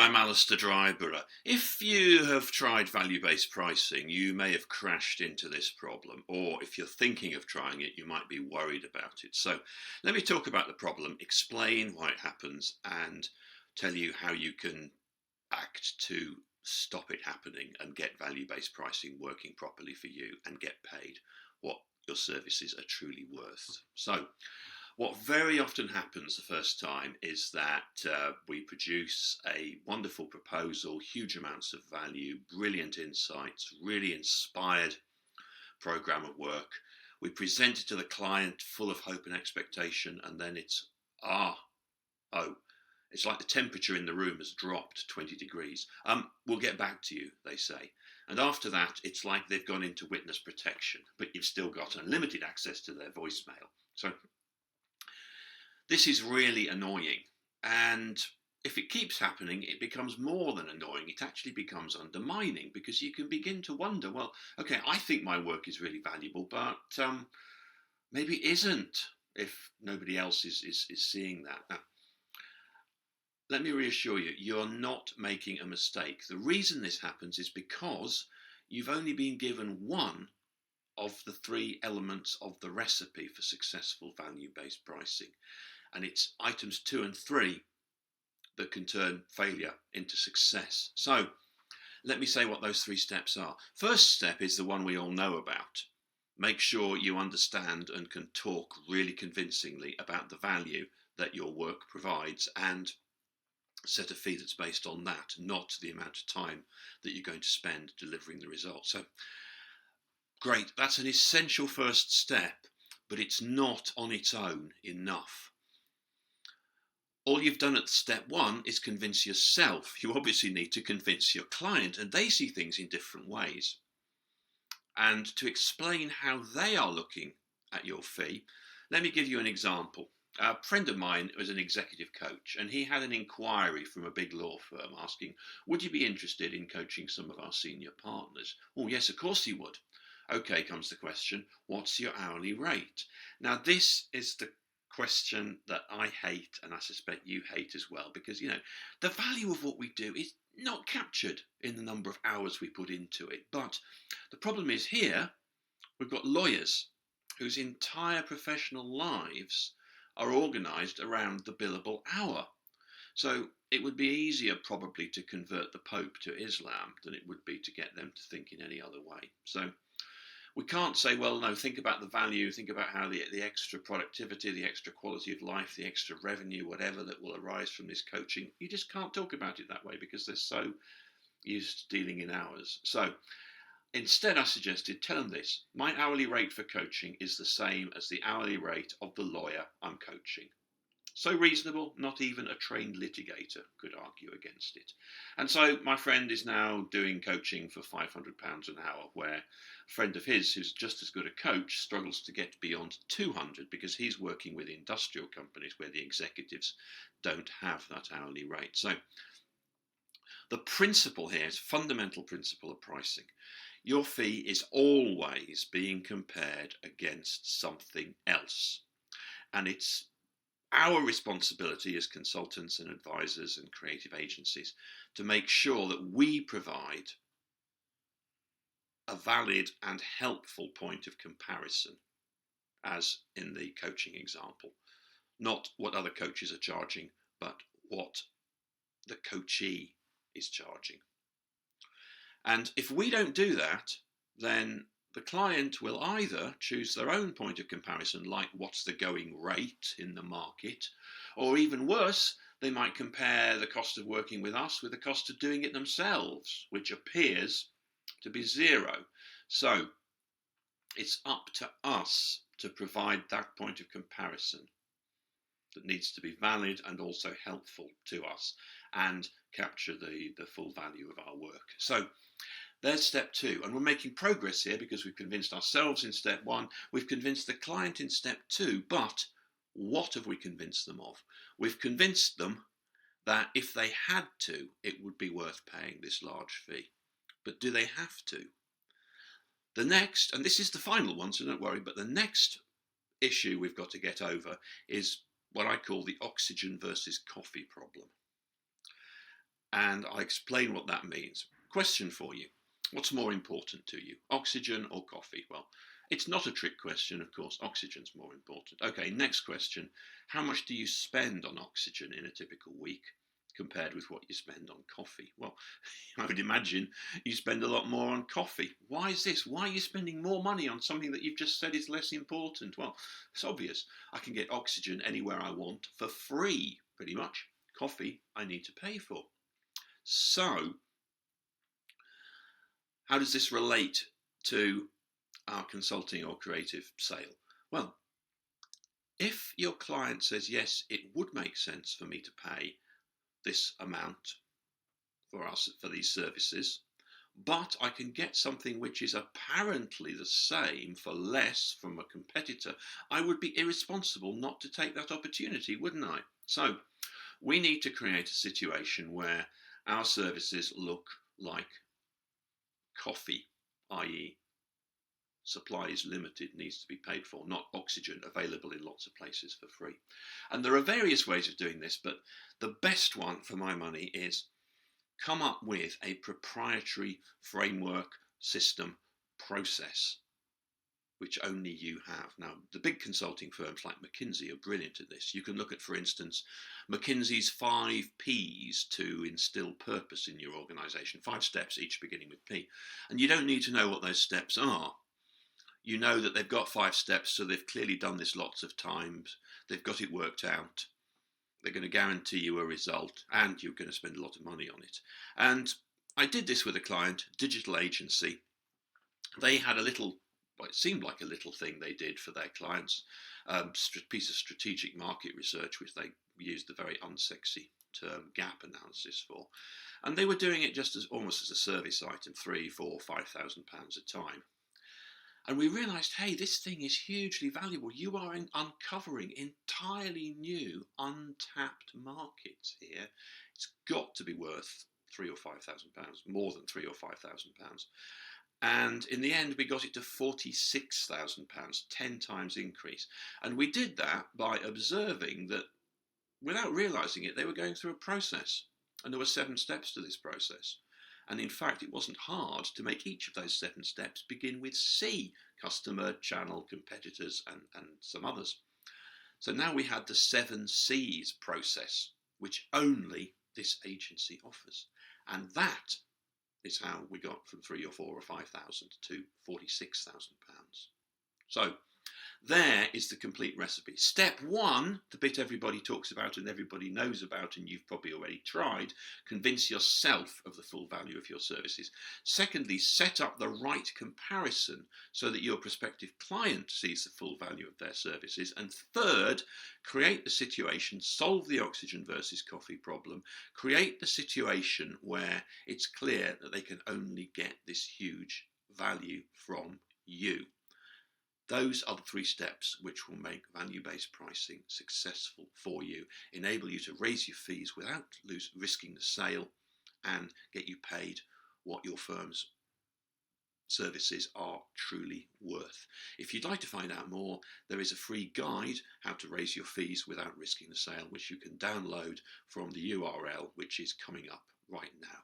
I'm Alistair Dryborough. If you have tried value-based pricing, you may have crashed into this problem, or if you're thinking of trying it, you might be worried about it. So let me talk about the problem, explain why it happens, and tell you how you can act to stop it happening and get value-based pricing working properly for you and get paid what your services are truly worth. So what very often happens the first time is that we produce a wonderful proposal, huge amounts of value, brilliant insights, really inspired program of work. We present it to the client full of hope and expectation, and then it's, oh, it's like the temperature in the room has dropped 20 degrees. We'll get back to you, they say. And after that, it's like they've gone into witness protection, but you've still got unlimited access to their voicemail. So this is really annoying, and if it keeps happening, it becomes more than annoying. It actually becomes undermining, because you can begin to wonder, well, okay, I think my work is really valuable, but maybe it isn't if nobody else is seeing that. Now, let me reassure you, you're not making a mistake. The reason this happens is because you've only been given one of the three elements of the recipe for successful value-based pricing. And it's items 2 and 3 that can turn failure into success. So let me say what those 3 steps are. First step is the one we all know about. Make sure you understand and can talk really convincingly about the value that your work provides, and set a fee that's based on that, not the amount of time that you're going to spend delivering the result. So great, that's an essential first step, but it's not on its own enough. All you've done at step 1 is convince yourself. You obviously need to convince your client, and they see things in different ways. And to explain how they are looking at your fee, let me give you an example. A friend of mine was an executive coach, and he had an inquiry from a big law firm asking, would you be interested in coaching some of our senior partners? Oh, yes, of course he would. Okay, comes the question, what's your hourly rate? Now, this is the question that I hate, and I suspect you hate as well, because, you know, the value of what we do is not captured in the number of hours we put into it. But the problem is here, we've got lawyers whose entire professional lives are organised around the billable hour. So it would be easier probably to convert the Pope to Islam than it would be to get them to think in any other way. So we can't say, well, no, think about the value, think about how the extra productivity, the extra quality of life, the extra revenue, whatever that will arise from this coaching. You just can't talk about it that way, because they're so used to dealing in hours. So instead, I suggested, tell them this: my hourly rate for coaching is the same as the hourly rate of the lawyer I'm coaching. So reasonable, not even a trained litigator could argue against it. And so my friend is now doing coaching for £500 an hour, where a friend of his, who's just as good a coach, struggles to get beyond 200 because he's working with industrial companies where the executives don't have that hourly rate. So the principle here is a fundamental principle of pricing. Your fee is always being compared against something else. And it's our responsibility as consultants and advisors and creative agencies to make sure that we provide a valid and helpful point of comparison, as in the coaching example. Not what other coaches are charging, but what the coachee is charging. And if we don't do that, then the client will either choose their own point of comparison, like what's the going rate in the market, or even worse, they might compare the cost of working with us with the cost of doing it themselves, which appears to be zero. So it's up to us to provide that point of comparison that needs to be valid and also helpful to us, and capture the full value of our work. So there's step 2, and we're making progress here because we've convinced ourselves in step 1, we've convinced the client in step 2, but what have we convinced them of? We've convinced them that if they had to, it would be worth paying this large fee. But do they have to? The next, and this is the final one, so don't worry, but the next issue we've got to get over is what I call the oxygen versus coffee problem. And I explain what that means. Question for you. What's more important to you, oxygen or coffee? Well, it's not a trick question, of course. Oxygen's more important. Okay, next question. How much do you spend on oxygen in a typical week compared with what you spend on coffee? Well, I would imagine you spend a lot more on coffee. Why is this? Why are you spending more money on something that you've just said is less important? Well, it's obvious. I can get oxygen anywhere I want for free, pretty much. Coffee, I need to pay for. So, how does this relate to our consulting or creative sale? Well, if your client says, yes, it would make sense for me to pay this amount for these services, but I can get something which is apparently the same for less from a competitor, I would be irresponsible not to take that opportunity, wouldn't I? So we need to create a situation where our services look like coffee, i.e. supply is limited, needs to be paid for, not oxygen available in lots of places for free. And there are various ways of doing this, but the best one for my money is come up with a proprietary framework, system, process, which only you have. Now, the big consulting firms like McKinsey are brilliant at this. You can look at, for instance, McKinsey's 5 Ps to instill purpose in your organization, 5 steps, each beginning with P. And you don't need to know what those steps are. You know that they've got 5 steps, so they've clearly done this lots of times. They've got it worked out. They're going to guarantee you a result, and you're going to spend a lot of money on it. And I did this with a client, digital agency. They had a little, well, it seemed like a little thing they did for their clients, piece of strategic market research, which they used the very unsexy term gap analysis for. And they were doing it just as almost as a service item, £3,000, £4,000, £5,000 a time. And we realized, hey, this thing is hugely valuable. You are uncovering entirely new, untapped markets here. It's got to be worth £3,000 or £5,000, more than £3,000 or £5,000. And in the end, we got it to £46,000, 10 times increase. And we did that by observing that, without realizing it, they were going through a process. And there were 7 steps to this process. And in fact, it wasn't hard to make each of those 7 steps begin with C, customer, channel, competitors, and some others. So now we had the 7 C's process, which only this agency offers. And that is how we got from 3 or 4 or 5,000 to £46,000. So there is the complete recipe. Step 1, the bit everybody talks about and everybody knows about and you've probably already tried, convince yourself of the full value of your services. Secondly, set up the right comparison so that your prospective client sees the full value of their services. And third, create the situation, solve the oxygen versus coffee problem, create the situation where it's clear that they can only get this huge value from you. Those are the 3 steps which will make value-based pricing successful for you, enable you to raise your fees without risking the sale, and get you paid what your firm's services are truly worth. If you'd like to find out more, there is a free guide, How to Raise Your Fees Without Risking the Sale, which you can download from the URL which is coming up right now.